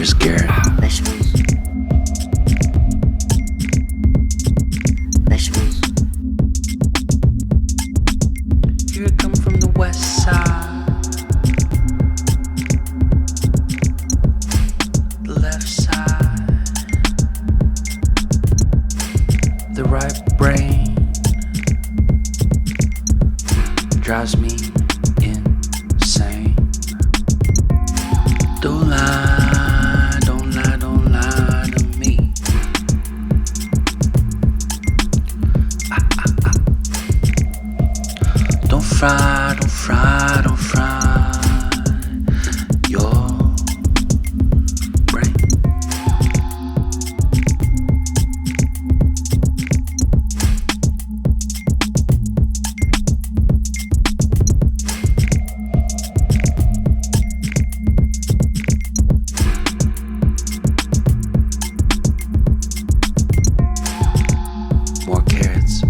scared. Vegetables. Vegetables. Here I come from the west side, the left side, the right brain drives me insane. Don't lie, don't lie, don't lie to me. Don't fry, don't fry, don't fry your brain. More carrots.